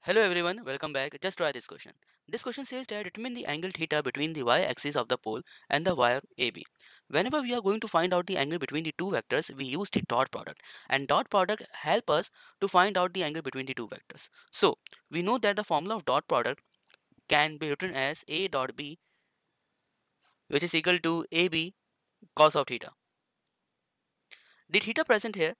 Hello everyone, welcome back. Just try this question. This question says that determine the angle theta between the y-axis of the pole and the wire AB. Whenever we are going to find out the angle between the two vectors, we use the dot product. And dot product help us to find out the angle between the two vectors. So, we know that the formula of dot product can be written as A dot B, which is equal to AB cos of theta. The theta present here,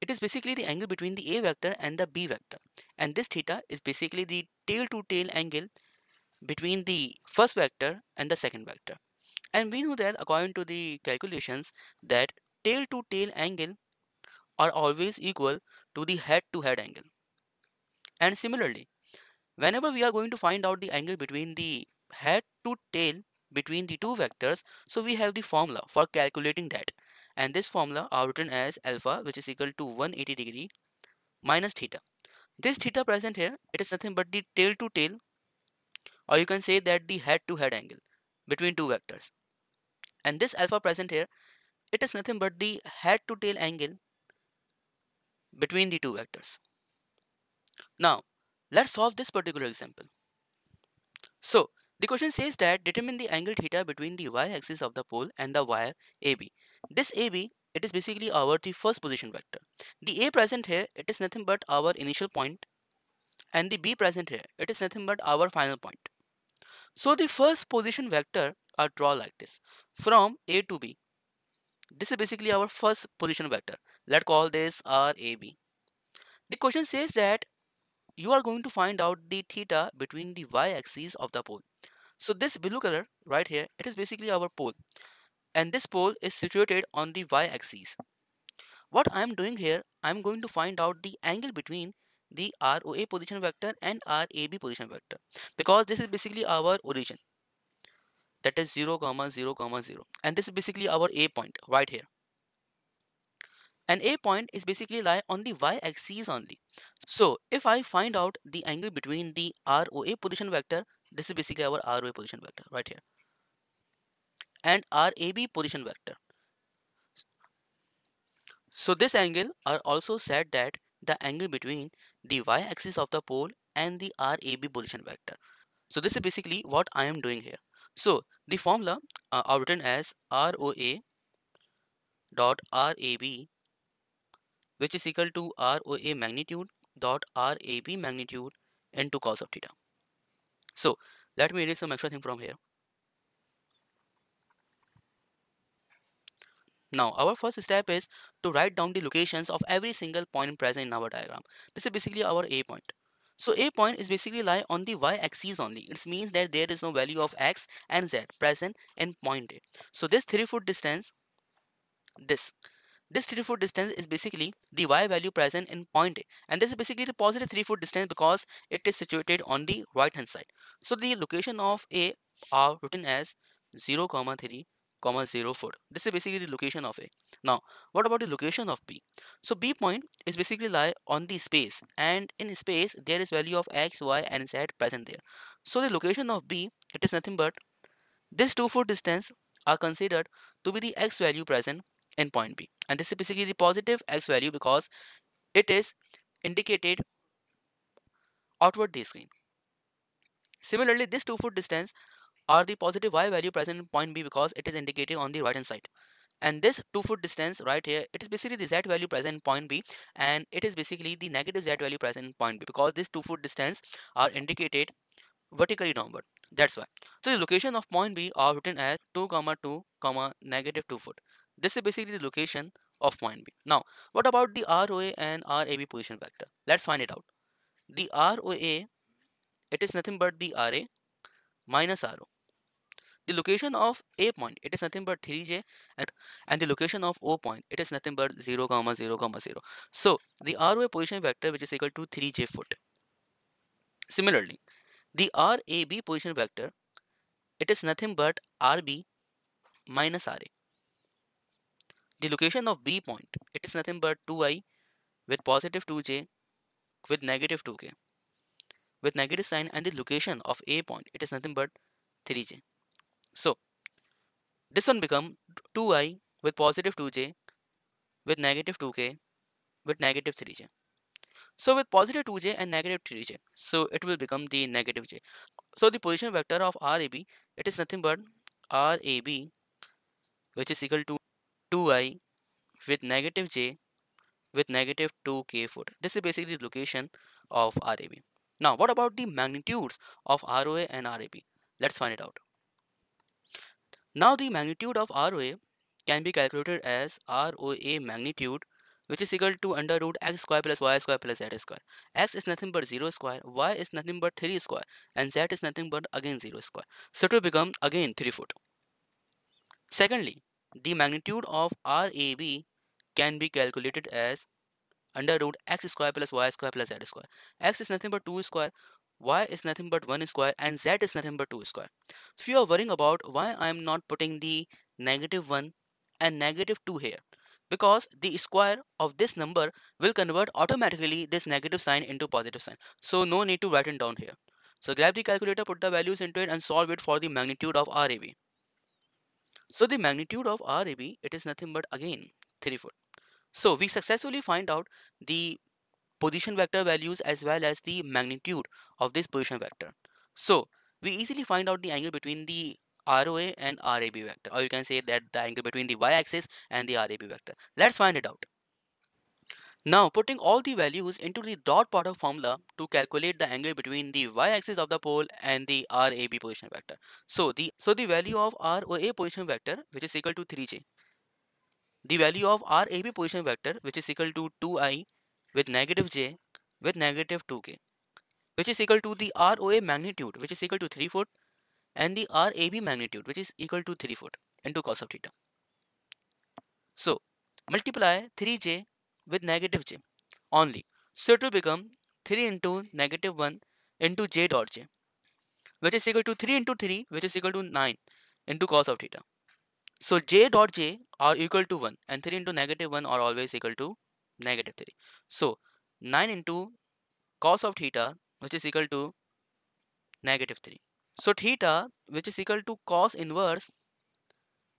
it is basically the angle between the A vector and the B vector. And this theta is basically the tail to tail angle between the first vector and the second vector. And we know that according to the calculations that tail to tail angle are always equal to the head to head angle. And similarly, whenever we are going to find out the angle between the head to tail between the two vectors, so we have the formula for calculating that. And this formula are written as alpha, which is equal to 180 degree minus theta. This theta present here, it is nothing but the tail to tail, or you can say that the head to head angle between two vectors. And this alpha present here, it is nothing but the head to tail angle between the two vectors. Now, let's solve this particular example. So, the question says that determine the angle theta between the y-axis of the pole and the wire AB. This AB, it is basically our the first position vector. The A present here, it is nothing but our initial point, and the B present here, it is nothing but our final point. So, the first position vector are drawn like this from A to B. This is basically our first position vector. Let's call this RAB. The question says that you are going to find out the theta between the y-axis of the pole. So this blue color right here, it is basically our pole, and this pole is situated on the y-axis. What I am doing here, I am going to find out the angle between the ROA position vector and RAB position vector, because this is basically our origin, that is 0 comma 0 comma 0, and this is basically our A point right here. And A point is basically lie on the y-axis only. So if I find out the angle between the ROA position vector, this is basically our ROA position vector right here, and RAB position vector. So this angle are also said that the angle between the y-axis of the pole and the RAB position vector. So this is basically what I am doing here. So the formula are written as ROA dot RAB, which is equal to ROA magnitude dot RAB magnitude into cos of theta. So let me erase some extra thing from here. Now our first step is to write down the locations of every single point present in our diagram. This is basically our A point. So A point is basically lie on the y-axis only. It means that there is no value of x and z present in point A. So this 3-foot distance, this this 3-foot distance is basically the y value present in point A, and this is basically the positive 3-foot distance because it is situated on the right hand side. So the location of A are written as 0 comma 3 comma 0 4. This is basically the location of A. Now what about the location of B? So B point is basically lie on the space, and in space there is value of x, y and z present there. So the location of B, it is nothing but this 2-foot distance are considered to be the x value present in point B, and this is basically the positive x value because it is indicated outward the screen. Similarly, this 2-foot distance are the positive y value present in point B because it is indicated on the right hand side. And this 2-foot distance right here, it is basically the z value present in point B, and it is basically the negative z value present in point B because this 2-foot distance are indicated vertically downward. That's why. So the location of point B are written as 2 comma 2 comma negative 2 foot. This is basically the location of point B. Now, what about the ROA and RAB position vector? Let's find it out. The ROA, it is nothing but the RA minus RO. The location of A point, it is nothing but 3J, and the location of O point, it is nothing but 0 comma 0 comma 0. So the ROA position vector, which is equal to 3J foot. Similarly, the RAB position vector, it is nothing but RB minus RA. The location of B point, it is nothing but 2i with positive 2j with negative 2k with negative sign, and the location of A point, it is nothing but 3j. So this one become 2i with positive 2j with negative 2k with negative 3j. So with positive 2j and negative 3j, so it will become the negative j. So the position vector of RAB, it is nothing but RAB, which is equal to 2i with negative j with negative 2k foot. This is basically the location of RAB. Now, what about the magnitudes of ROA and RAB? Let's find it out. Now, the magnitude of ROA can be calculated as ROA magnitude, which is equal to under root x square plus y square plus z square. X is nothing but 0 square, y is nothing but 3 square, and z is nothing but again 0 square. So it will become again 3 foot. Secondly, the magnitude of RAB can be calculated as under root x square plus y square plus z square. X is nothing but 2 square, y is nothing but 1 square, and z is nothing but 2 square. If you are worrying about why I am not putting the negative 1 and negative 2 here, because the square of this number will convert automatically this negative sign into positive sign. So no need to write it down here. So grab the calculator, put the values into it, and solve it for the magnitude of RAB. So the magnitude of RAB, it is nothing but again 3 foot. So we successfully find out the position vector values as well as the magnitude of this position vector. So we easily find out the angle between the ROA and RAB vector, or you can say that the angle between the y-axis and the RAB vector. Let's find it out. Now putting all the values into the dot product formula to calculate the angle between the y-axis of the pole and the RAB position vector. So the value of ROA position vector, which is equal to 3j, the value of RAB position vector, which is equal to 2i with negative j with negative 2k, which is equal to the ROA magnitude, which is equal to 3 foot, and the RAB magnitude, which is equal to 3 foot into cos of theta. So multiply 3j with negative j only. So it will become 3 into negative 1 into j dot j, which is equal to 3 into 3, which is equal to 9 into cos of theta. So j dot j are equal to 1 and 3 into negative 1 are always equal to negative 3. So 9 into cos of theta, which is equal to negative 3. So theta, which is equal to cos inverse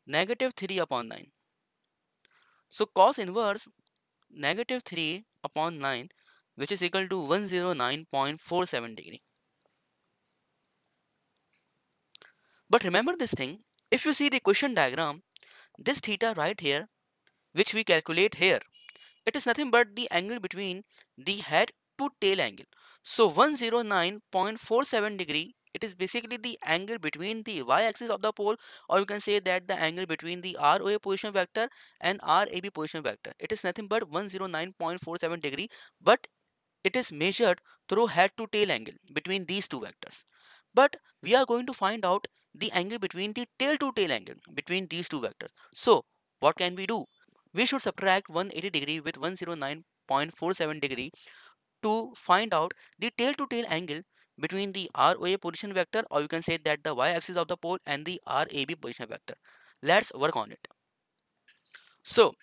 negative 3 upon 9. So cos inverse negative 3 upon 9, which is equal to 109.47 degree. But remember this thing, if you see the question diagram, this theta right here, which we calculate here, it is nothing but the angle between the head to tail angle. So 109.47 degree, it is basically the angle between the y-axis of the pole, or you can say that the angle between the ROA position vector and RAB position vector. It is nothing but 109.47 degree, but it is measured through head to tail angle between these two vectors. But we are going to find out the angle between the tail to tail angle between these two vectors. So what can we do? We should subtract 180 degree with 109.47 degree to find out the tail to tail angle between the ROA position vector, or you can say that the y-axis of the pole, and the RAB position vector. Let's work on it. So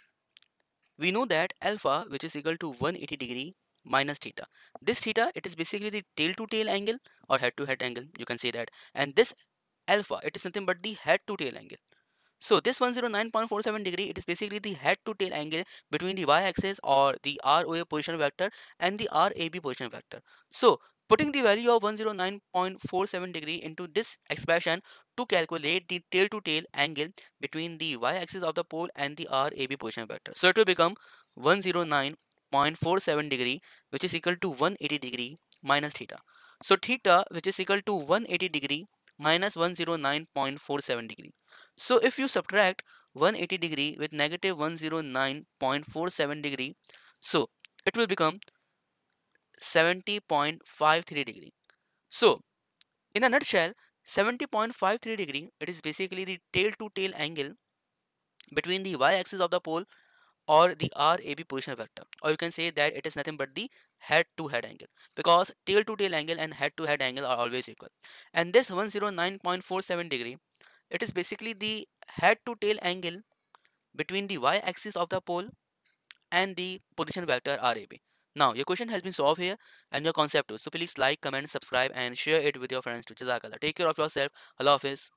we know that alpha, which is equal to 180 degree minus theta. This theta, it is basically the tail to tail angle or head to head angle, you can say that. And this alpha, it is nothing but the head to tail angle. So this 109.47 degree, it is basically the head to tail angle between the y-axis or the ROA position vector and the RAB position vector. So putting the value of 109.47 degree into this expression to calculate the tail to tail angle between the y-axis of the pole and the RAB position vector. So it will become 109.47 degree, which is equal to 180 degree minus theta. So theta, which is equal to 180 degree minus 109.47 degree. So if you subtract 180 degree with negative 109.47 degree, so it will become 70.53 degree. So in a nutshell, 70.53 degree, it is basically the tail to tail angle between the y-axis of the pole or the RAB position vector, or you can say that it is nothing but the head to head angle, because tail to tail angle and head to head angle are always equal. And this 109.47 degree, it is basically the head to tail angle between the y-axis of the pole and the position vector RAB. Now your question has been solved here and your concept too. So please like, comment, subscribe and share it with your friends too. Jazakallah. Take care of yourself. Allah Hafiz.